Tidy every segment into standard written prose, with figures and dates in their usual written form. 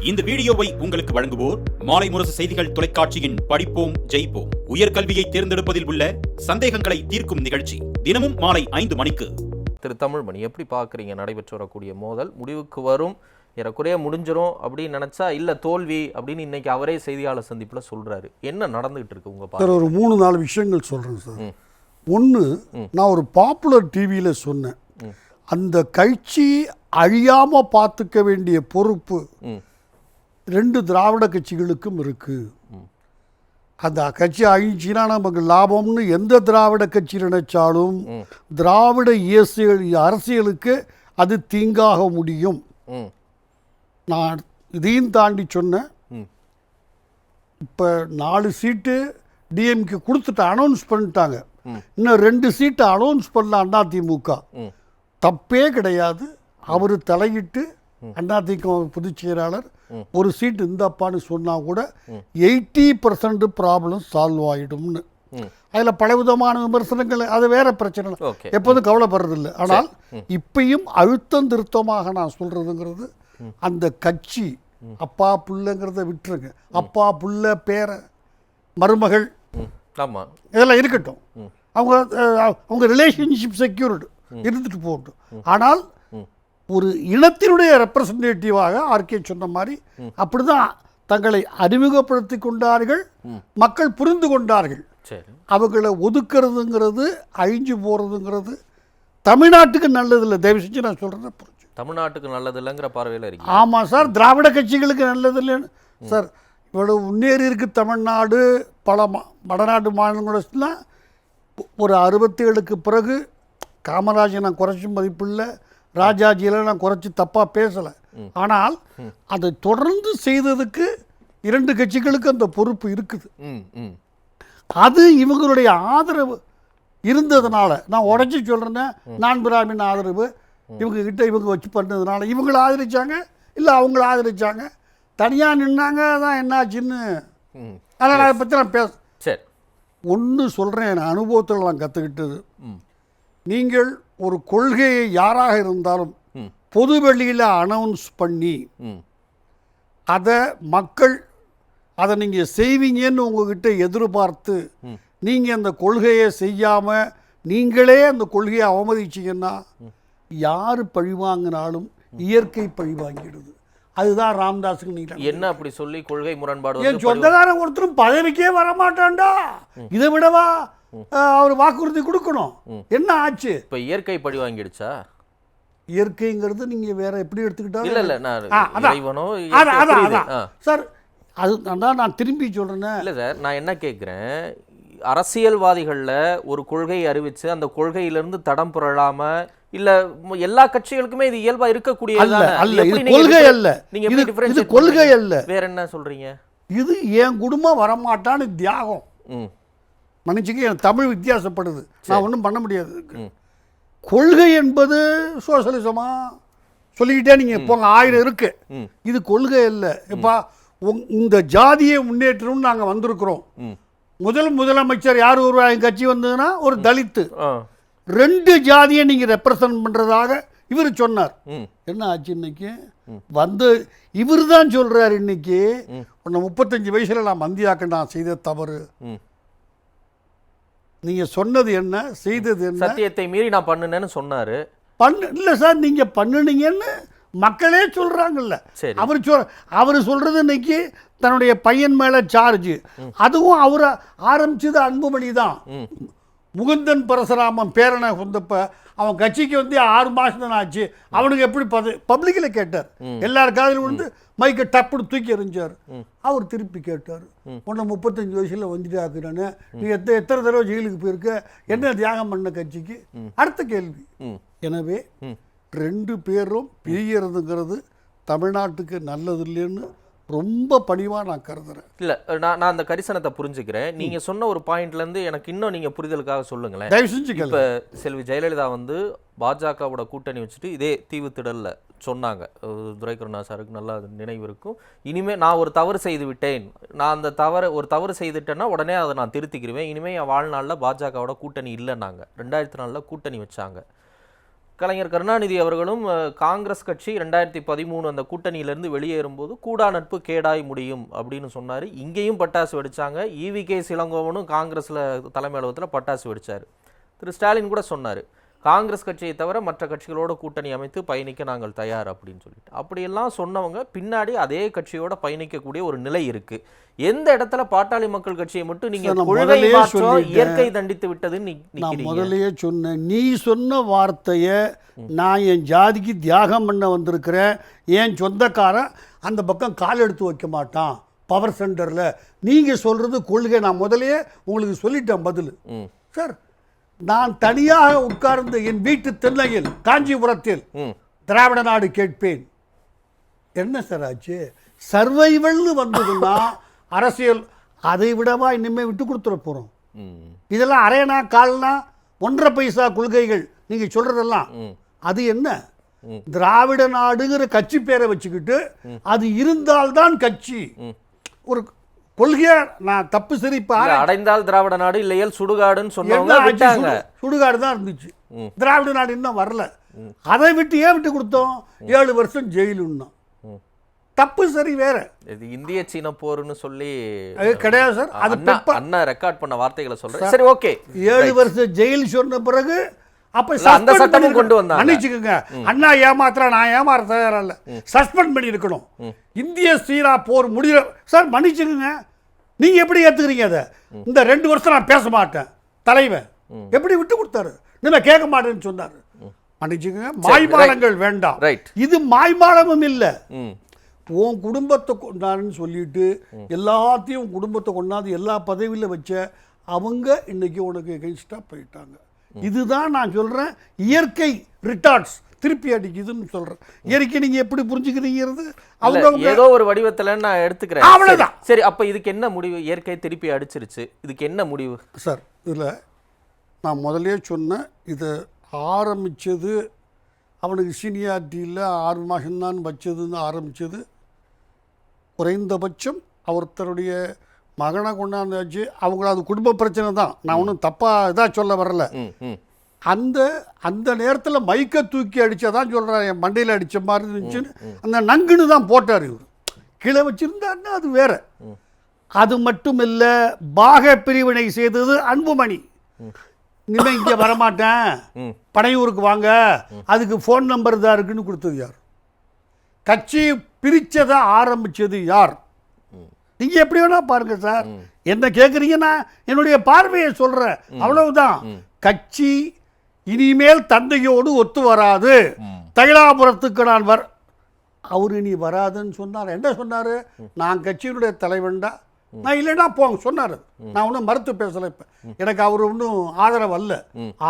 இந்த வீடியோவை உங்களுக்கு வழங்குவோர் மாலை முரசு செய்திகள் தொலைக்காட்சியின் படிப்போம் ஜெயிப்போம் உயர்கல்வியை தேர்ந்தெடுப்பதில் உள்ள சந்தேகங்களை தீர்க்கும் நிகழ்ச்சி தினமும் மாலை 5 மணிக்கு. திரு தமிழ்மணி, எப்படி பார்க்குறீங்க நடைபெற்று வரக்கூடிய மோதல்? முடிவுக்கு வரும், ஏறக்குறைய முடிஞ்சிரும் அப்படின்னு நினைச்சா இல்லை தோல்வி அப்படின்னு இன்னைக்கு அவரே செய்தியாளர் சந்திப்பில் சொல்றாரு. என்ன நடந்துகிட்டு இருக்கு உங்க பார்த்து? ஒரு 3-4 விஷயங்கள் சொல்றேன் சார். ஒன்று, நான் ஒரு பாப்புலர் டிவியில் சொன்னேன், அந்த கட்சி அழியாம பார்த்துக்க வேண்டிய பொறுப்பு 2 திராவிட கட்சிகளுக்கும் இருக்கு. அந்த கட்சி அழிஞ்சினா நமக்கு லாபம்னு எந்த திராவிட கட்சி நினைச்சாலும் திராவிட அரசியலுக்கு அது தீங்காக முடியும். நான் இதையும் தாண்டி சொன்னேன். இப்போ 4 சீட்டு டிஎம்கே கொடுத்துட்டு அனௌன்ஸ் பண்ணிட்டாங்க. இன்னும் 2 சீட்டை அனௌன்ஸ் பண்ணல அதிமுக. தப்பே கிடையாது. அவர் தலையிட்டு அதிமுக பொதுச் செயலாளர் ஒரு சீட் இந்தப்பான்னு சொன்னா கூட 80% ப்ராப்ளம் சால்வ் ஆகிடும்னு. அதில் பலவிதமான விமர்சனங்கள், அது வேற பிரச்சனை, எப்போதும் கவலைப்படுறதில்லை. ஆனால் இப்பயும் அழுத்தம் திருத்தமாக நான் சொல்றதுங்கிறது, அந்த கட்சி அப்பா புள்ளங்கிறத விட்டுருங்க, அப்பா புள்ள பேர மருமகள் இதெல்லாம் இருக்கட்டும், அவங்க ரிலேஷன்ஷிப் செக்யூர்டு இருந்துட்டு போகட்டும். ஆனால் ஒரு இனத்தினுடைய ரெப்ரசன்டேட்டிவாக ஆர்கே சொன்ன மாதிரி அப்படிதான் தங்களை அறிமுகப்படுத்தி கொண்டார்கள். மக்கள் புரிந்து கொண்டார்கள். அவங்களை ஒதுக்குறதுங்கிறது, அழிஞ்சு போறதுங்கிறது தமிழ்நாட்டுக்கு நல்லது இல்லை. தயவு செஞ்சு நான் சொல்றதை புரிஞ்சு. தமிழ்நாட்டுக்கு நல்லது இல்லைங்கிற பார்வையில் இருக்கு. ஆமாம் சார், திராவிட கட்சிகளுக்கு நல்லது இல்லைன்னு சார். இவ்வளவு முன்னேறி இருக்கு தமிழ்நாடு. பல வடநாட்டு மாநிலங்களெல்லாம் ஒரு 67க்கு பிறகு காமராஜை நான் குறைச்சி மதிப்பில்லை, ராஜாஜியில் நான் குறைச்சி தப்பாக பேசலை. ஆனால் அதை தொடர்ந்து செய்ததுக்கு 2 கட்சிகளுக்கு அந்த பொறுப்பு இருக்குது. அது இவங்களுடைய ஆதரவு இருந்ததுனால நான் உடச்சி சொல்கிறேன். நான் பிராமின் ஆதரவு இவங்க வச்சு பண்ணதுனால இவங்களை ஆதரிச்சாங்க, இல்லை அவங்கள ஆதரிச்சாங்க, தனியாக நின்னாங்க. அதான் என்னாச்சுன்னு அதனால் அதை பற்றி நான் சரி ஒன்று சொல்கிறேன். என் அனுபவத்தில் நான் கற்றுக்கிட்டது, நீங்கள் ஒரு கொள்கையை யாராக இருந்தாலும் பொது வெளியில் அனௌன்ஸ் பண்ணி அதை மக்கள் அதை நீங்கள் செய்வீங்கன்னு உங்ககிட்ட எதிர்பார்த்து நீங்கள் அந்த கொள்கையை செய்யாமல் நீங்களே அந்த கொள்கையை அவமதிச்சிங்கன்னா யார் பழிவாங்கினாலும் இயற்கை பழிவாங்கிடுது. அதுதான் ராமதாஸுக்கு நீங்கள் என்ன அப்படி சொல்லி கொள்கை முரண்பாடு. என் சொந்தக்காரன் ஒருத்தரும் பதவிக்கே வரமாட்டான்டா, இதை விடவா அவர் வாக்குறுதி கொடுக்கணும். என்ன ஆச்சு? இப்போ இயற்கை பழி வாங்கிடுச்சா? இயற்கைங்கிறது நீங்க வேற எப்படி எடுத்துக்கிட்டாலும் இல்ல இல்ல சார், அது நான் திரும்பி சொல்றேன். இல்லை சார், நான் என்ன கேட்குறேன், அரசியல்வாதிகளில் ஒரு கொள்கை அறிவிச்சு அந்த கொள்கையிலிருந்து தடம் புரளாம, இல்ல எல்லா கட்சிகளுக்குமே இது இயல்பா இருக்கக்கூடிய கொள்கை அல்ல. இது கொள்கை அல்ல. வேற என்ன சொல்றீங்க? இது என் குடும்பம் வரமாட்டான்னு தியாகம். மன்னிச்சுக்க, என் தமிழ் வித்தியாசப்படுது, நான் ஒன்றும் பண்ண முடியாது. கொள்கை என்பது சோசலிசமா சொல்லிக்கிட்டே நீங்க போங்க, 1000 இருக்கு. இது கொள்கை அல்ல. இப்போ இந்த ஜாதியை முன்னேற்றம்னு நாங்கள் வந்திருக்கிறோம். முதலமைச்சர் யார் என் கட்சி வந்ததுன்னா ஒரு தலித்து. 2 ஜாதியை நீங்க ரெப்ரசன்ட் பண்றதாக இவர் சொன்னார். என்ன ஆச்சு? இன்னைக்கு வந்து இவர் தான் சொல்றாரு, இன்னைக்கு 35 வயசுல நான் மந்தியாக்க நான் செய்த தவறு. நீங்க சொன்னது என்ன, செய்தது என்ன? சத்தியத்தை மீறி நான் பண்ணுனேன்னு சொன்னாரு. இல்லை சார், நீங்க பண்ணுனீங்கன்னு மக்களே சொல்றாங்கல்ல. அவர் சொல்றது இன்னைக்கு தன்னுடைய பையன் மேல சார்ஜ். அதுவும் அவர் ஆரம்பிச்சது அன்புமணி தான். முகுந்தன் பரசுராமன் பேரனை வந்தப்ப அவன் கட்சிக்கு வந்து 6 மாசம் தான் ஆச்சு. அவனுக்கு எப்படி பப்ளிக்கில் கேட்டார், எல்லார் காதிலும் வந்து மைக்கை டப்புன்னு தூக்கி எறிஞ்சார். அவர் திருப்பி கேட்டார், உன்னை 35 வயசுல வந்துட்டு ஆக்குறானே, நீ எத்தனை தடவை ஜெயிலுக்கு போயிருக்க, என்ன தியாகம் பண்ண கட்சிக்கு? அடுத்த கேள்வி. எனவே 2 பேரும் பிரியறதுங்கிறது தமிழ்நாட்டுக்கு நல்லது இல்லைன்னு ரொம்ப பணிவா நான் கருதுறேன். இல்லை, நான் அந்த கரிசனத்தை புரிஞ்சுக்கிறேன். நீங்க சொன்ன ஒரு பாயிண்ட்லேருந்து எனக்கு இன்னும் நீங்க புரிதலுக்காக சொல்லுங்களேன். தயவு செஞ்சு. இப்போ செல்வி ஜெயலலிதா வந்து பாஜகவோட கூட்டணி வச்சுட்டு இதே தீவுத்திடலில் சொன்னாங்க. துரைக்கருணா சாருக்கு நல்லா நினைவு இருக்கும். இனிமேல் நான் ஒரு தவறு செய்து விட்டேன், நான் அந்த ஒரு தவறு செய்துட்டேன்னா உடனே அதை நான் திருத்திக்கிடுவேன், இனிமேல் என் வாழ்நாளில் பாஜகவோட கூட்டணி இல்லைன்னாங்க. 2004 கூட்டணி வச்சாங்க. கலைஞர் கருணாநிதி அவர்களும் காங்கிரஸ் கட்சி 2013 அந்த கூட்டணியிலிருந்து வெளியேறும்போது கூடா நட்பு கேடாய் முடியும் அப்படின்னு சொன்னார். இங்கேயும் பட்டாசு வெடிச்சாங்க. ஈவிகே இளங்கோவனும் காங்கிரஸில் தலைமை அலுவலகத்தில் பட்டாசு வெடிச்சார். திரு ஸ்டாலின் கூட சொன்னார், காங்கிரஸ் கட்சியை தவிர மற்ற கட்சிகளோட கூட்டணி அமைத்து பயணிக்க நாங்கள் தயார் அப்படின்னு சொல்லிட்டு. அப்படியெல்லாம் சொன்னவங்க பின்னாடி அதே கட்சியோட பயணிக்கக்கூடிய ஒரு நிலை இருக்கு. எந்த இடத்துல பாட்டாளி மக்கள் கட்சியை மட்டும் நீங்க கொள்கை மாற்றம் இயற்கை தண்டித்து விட்டதுன்னு நான் முதலையே சொன்னேன். நீ சொன்ன வார்த்தைய நான் என் ஜாதிக்கு தியாகம் பண்ண வந்திருக்கிறேன், என் சொந்தக்காரன் அந்த பக்கம் கால் எடுத்து வைக்க மாட்டான் பவர் சென்டர்ல. நீங்க சொல்றது கொள்கை. நான் முதலையே உங்களுக்கு சொல்லிட்டேன் பதில் சார். நான் தனியாக உட்கார்ந்து என் வீட்டு திண்ணையில் காஞ்சிபுரத்தில் திராவிட நாடு கேட்பேன். என்ன சார் ஆச்சு? சர்வைவல்னு வந்ததுன்னா அரசியல் அதை விடவா இனிமே விட்டு கொடுத்துட போறோம்? இதெல்லாம் அரையனா கால்னா 1.5 பைசா கொள்கைகள் நீங்க சொல்றதெல்லாம். அது என்ன திராவிட நாடுங்கிற கட்சி பேரை வச்சுக்கிட்டு அது இருந்தால்தான் கட்சி ஒரு கொள்கையா. நான் தப்பு சரி அடைந்தால் திராவிட நாடு இல்லையல் சுடுகாடுன்னு சொன்னாங்க. சுடுகாடு தான் இருந்துச்சு, திராவிட நாடு இன்னும் வரல. அதை விட்டு ஏன் விட்டு கொடுத்தோம்? 7 வருஷம் ஜெயிலுன்னா தப்பு சரி வேற. இது இந்திய சீன போர்னு சொல்லி கிடையாது சார். அது அண்ணா ரெக்கார்ட் பண்ண வார்த்தைகளை சொல்றேன். சரி ஓகே, 7 வருஷம் ஜெயில் சொன்ன பிறகு அப்ப அந்த சட்டமும் கொண்டு வந்தாங்க. மன்னிச்சுக்கோங்க, அண்ணா ஏமாத்துறா, நான் ஏமாற தயாரா இல்ல. சஸ்பெண்ட் பண்ணி இருக்கணும். இந்திய சீனா போர் முடியல சார். மன்னிச்சுக்கோங்க, நீங்க எப்படி ஏத்துக்கிறீங்க அதை? இந்த 2 வருஷம் நான் பேச மாட்டேன் தலைவன் எப்படி விட்டு கொடுத்தாரு? நீங்க கேட்க மாட்டேன்னு சொன்னாரு. மன்னிச்சுக்கோங்க, மாய்மாலங்கள் வேண்டாம். இது மாய்மாலமும் இல்ல. உன் குடும்பத்தை கொண்டாடுன்னு சொல்லிட்டு எல்லாத்தையும் குடும்பத்தை கொண்டாந்து எல்லா பதவியில் வச்ச அவங்க இன்னைக்கு உனக்கு எகென்ஸ்டா போயிட்டாங்க. இதுதான் நான் சொல்றேன், இயற்கை ரிட்டார்ட்ஸ் திருப்பி அடிக்குதுன்னு சொல்றேன். இயற்கை நீங்க எப்படி புரிஞ்சுக்கிறீங்கிறது அவங்க ஏதோ ஒரு வடிவத்தில் நான் எடுத்துக்கிறேன். அவ்வளவுதான். சரி, அப்ப இதுக்கு என்ன முடிவு? இயற்கை திருப்பி அடிச்சிருச்சு, இதுக்கு என்ன முடிவு சார்? இதில் நான் முதலே சொன்னேன், இதை ஆரம்பித்தது அவனுக்கு சீனியாரிட்டியில் 6 மாதம்தான் வச்சதுன்னு ஆரம்பித்தது. குறைந்தபட்சம் ஒருத்தருடைய மகனை கொண்டாந்தாச்சு. அவங்கள அது குடும்ப பிரச்சனை தான், நான் ஒன்றும் தப்பாக இதாக சொல்ல வரல. அந்த நேரத்தில் மைக்கை தூக்கி அடித்ததான் சொல்கிறேன், என் மண்டையில் அடித்த மாதிரி இருந்துச்சுன்னு அந்த நங்குன்னு தான் போட்டார். இவர் கீழே வச்சுருந்தாருன்னா அது வேற. அது மட்டும் இல்லை, பாக பிரிவினை செய்தது அன்புமணி. இனிமேல் இங்கே வரமாட்டேன், பனையூருக்கு வாங்க, அதுக்கு ஃபோன் நம்பர் தான் இருக்குன்னு கொடுத்தது யார்? கட்சி பிரிச்சதை ஆரம்பிச்சது யார்? நீங்க எப்படி வேணா பாருங்க சார். என்ன கேட்குறீங்கன்னா என்னுடைய பார்வையை சொல்றேன், அவ்வளவுதான். கட்சி இனிமேல் தந்தையோடு ஒத்து வராது, தைலாபுரத்துக்கு நான் அவரு இனி வராதுன்னு சொன்னார். என்ன சொன்னாரு? நான் கட்சியினுடைய தலைவன்டா, நான் இல்லைன்னா போங்க சொன்னார். நான் ஒன்றும் மறுத்து பேசலை. இப்போ எனக்கு அவர் ஒன்றும் ஆதரவு அல்ல.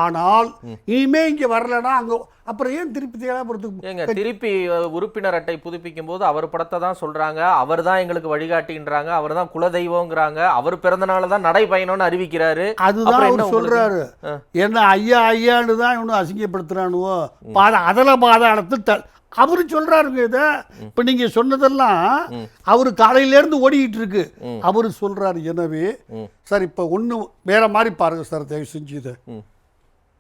ஆனால் இனிமே இங்கே வரலன்னா அங்கே அப்புறம் ஏன் திருப்பி தேவைப்படுறதுக்கு? திருப்பி உறுப்பினர் அட்டை புதுப்பிக்கும் போது அவர் படத்தை தான் சொல்றாங்க, அவர் தான் எங்களுக்கு வழிகாட்டின்றாங்க, அவர் தான் குலதெய்வங்கிறாங்க, அவர் பிறந்தநாள் தான் நடைபயணம்னு அறிவிக்கிறாரு. அதுதான் அவர் சொல்றாரு. என்ன ஐயா ஐயான்னு தான் இவனு அசிங்கப்படுத்துறானுவோ, அதல பாதாளத்து அவரு சொல்றாருங்க. இதை இப்ப நீங்க சொன்னதெல்லாம் அவரு காலையிலேருந்து ஓடிக்கிட்டு இருக்கு. அவரு சொல்றாரு. எனவே சார் இப்ப ஒண்ணு வேற மாதிரி பாருங்க சார், தயவு செஞ்சு இதை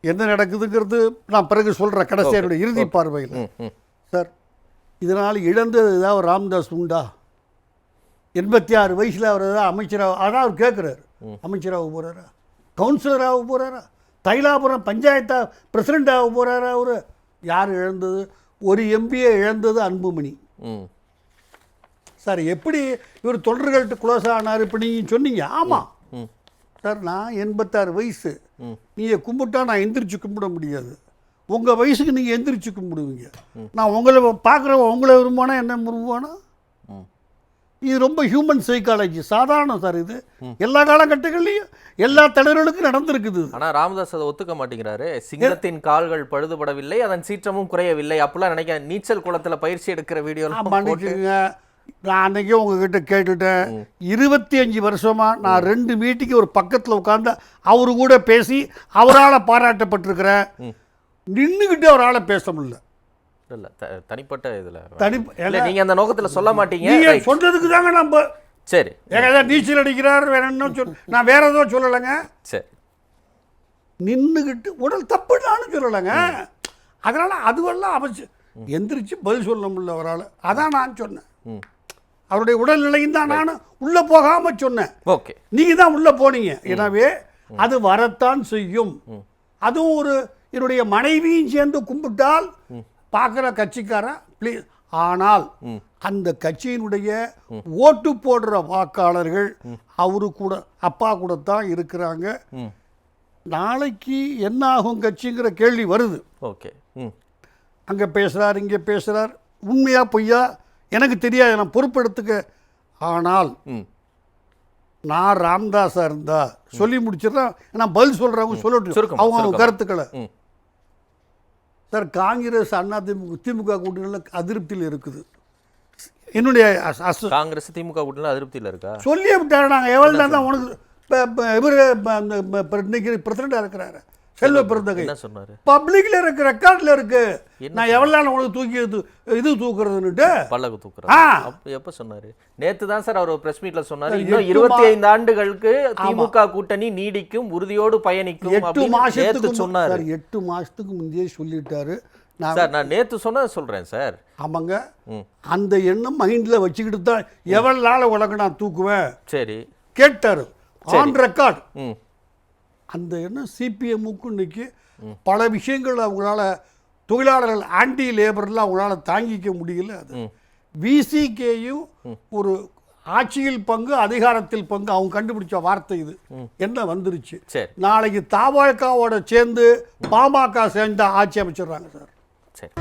என்ன நடக்குதுங்கிறது நான் பிறகு சொல்றேன். கடைசியோட இறுதி பார்வையில் சார், இதனால் இழந்தது ஏதாவது ராம்தாஸ் உண்டா? 86 வயசுல அவர் ஏதாவது அமைச்சராக, அதான் அவர் கேட்குறாரு, அமைச்சராக போறாரா, கவுன்சிலராக போறாரா, தைலாபுரம் பஞ்சாயத்தா பிரசிடென்டாக போறாரா? அவரு யார் இழந்தது? ஒரு எம்பியை இழந்தது அன்புமணி சார். எப்படி இவர் தொண்டர்கள்ட்ட க்ளோஸ் ஆனார் இப்போ நீங்கள் சொன்னீங்க. ஆமாம் சார், நான் 86 வயசு. நீங்கள் கும்பிட்டா நான் எந்திரிச்சு கும்பிட முடியாது. உங்கள் வயசுக்கு நீங்கள் எந்திரிச்சு கும்பிடுவீங்க. நான் உங்களை பார்க்குறவன் உங்களை விரும்புவானா என்ன விரும்புவானா? இது ரொம்ப ஹியூமன் சைக்காலஜி, சாதாரணம் சார். இது எல்லா காலகட்டங்கள்லையும் எல்லா தலைவர்களுக்கும் நடந்திருக்குது. ஆனா ராமதாஸ் அதை ஒத்துக்க மாட்டேங்கிறாரு. சிங்கத்தின் கால்கள் பழுதுபடவில்லை, அதன் சீற்றமும் குறையவில்லை அப்படிலாம் நினைக்க. நீச்சல் குளத்துல பயிற்சி எடுக்கிற வீடியோ பண்ணிக்கோங்க. நான் அன்னைக்கே உங்ககிட்ட கேட்டுட்டேன். 25 வருஷமா நான் 2 மீட்டிங்கு ஒரு பக்கத்தில் உட்கார்ந்து அவரு கூட பேசி அவரால் பாராட்டப்பட்டிருக்கிறேன். நின்றுக்கிட்டு அவரால் பேச முடியல. இல்ல தனிப்பட்ட இதுல நீங்க அந்த நோக்கத்துல சொல்ல மாட்டீங்க. நீங்க சொன்னதுக்கு தாங்க நம்ம சரி ஏதாவது நீச்சல் அடிக்கிறார் வேற என்ன நான் வேற ஏதோ சொல்லலைங்க. சரி, நின்றுக்கிட்டு உடல் தப்புன்னு சொல்லலைங்க. அதனால் அதுவெல்லாம் அவசியம். எந்திரிச்சு பதில் சொல்ல முடியல அவரால். அதான் நான் சொன்னேன். அவருடைய உடல்நிலையும் தான் நான் உள்ளே போகாமல் சொன்னேன். ஓகே, நீங்கள் தான் உள்ளே போனீங்க. எனவே அது வரத்தான் செய்யும். அதுவும் ஒரு என்னுடைய மனைவியும் சேர்ந்து கும்பிட்டால் பார்க்குற கட்சிக்காரன் ப்ளீஸ். ஆனால் அந்த கட்சியினுடைய ஓட்டு போடுற வாக்காளர்கள் அவரு கூட அப்பா கூட தான் இருக்கிறாங்க. நாளைக்கு என்ன ஆகும் கட்சிங்கிற கேள்வி வருது. ஓகே, அங்கே பேசுகிறார், இங்கே பேசுகிறார், உண்மையா பொய்யா எனக்கு தெரியாது, நான் பொறுப்பெடுத்துக்க. ஆனால் நான் ராமதாஸாக இருந்தா சொல்லி முடிச்சிடறேன். நான் பதில் சொல்கிறவங்க சொல்லட்டும் அவங்க கருத்துக்களை. சார், காங்கிரஸ் திமுக கூட்டணியில் அதிருப்தியில் இருக்குது. என்னுடைய காங்கிரஸ் திமுக கூட்டணியில் அதிருப்தியில் இருக்கா சொல்லியே விட்டாரு. நாங்கள் எவ்வளோ தான் உனக்கு இவர் இன்னைக்கு பிரசிடண்டாக இருக்கிறாரு செல்வ பெருந்தகை என்ன சொன்னாரு? பப்ளிக்ல இருக்கு, ரெக்கார்ட்ல இருக்கு. நான் எவ்வளவு உனக்கு தூக்கி இது தூக்குறதுன்னுட்டு பல்லக்கு தூக்குறது எப்ப சொன்னாரு? நேத்து தான் சார் அவர் பிரஸ் மீட்ல சொன்னாரு. இன்னும் 25 ஆண்டுகளுக்கு திமுக கூட்டணி நீடிக்கும், உறுதியோடு பயணிக்கும். 8 மாசத்துக்கு சொன்னாரு. 8 மாசத்துக்கு முந்தையே சொல்லிட்டாரு. சார், நான் நேத்து சொன்னது சொல்றேன் சார். ஆமாங்க, அந்த எண்ணம் மைண்ட்ல வச்சுக்கிட்டு தான் எவ்வளவு நாள் உலக நான் தூக்குவேன் சரி கேட்டாரு ஆன் ரெக்கார்ட். அந்த எண்ணம் சிபிஎம்முக்கும் இன்னைக்கு பல விஷயங்கள் அவங்களால தொழிலாளர்கள் ஆன்டி லேபர்லாம் அவங்களால தாங்கிக்க முடியல. அது விசிகேயும் ஒரு ஆட்சியில் பங்கு அதிகாரத்தில் பங்கு அவங்க கண்டுபிடிச்ச வார்த்தை இது என்ன வந்துருச்சு. நாளைக்கு தபாகவோட சேர்ந்து பாமக சேர்ந்து ஆட்சி அமைச்சிடுறாங்க சார். சரி.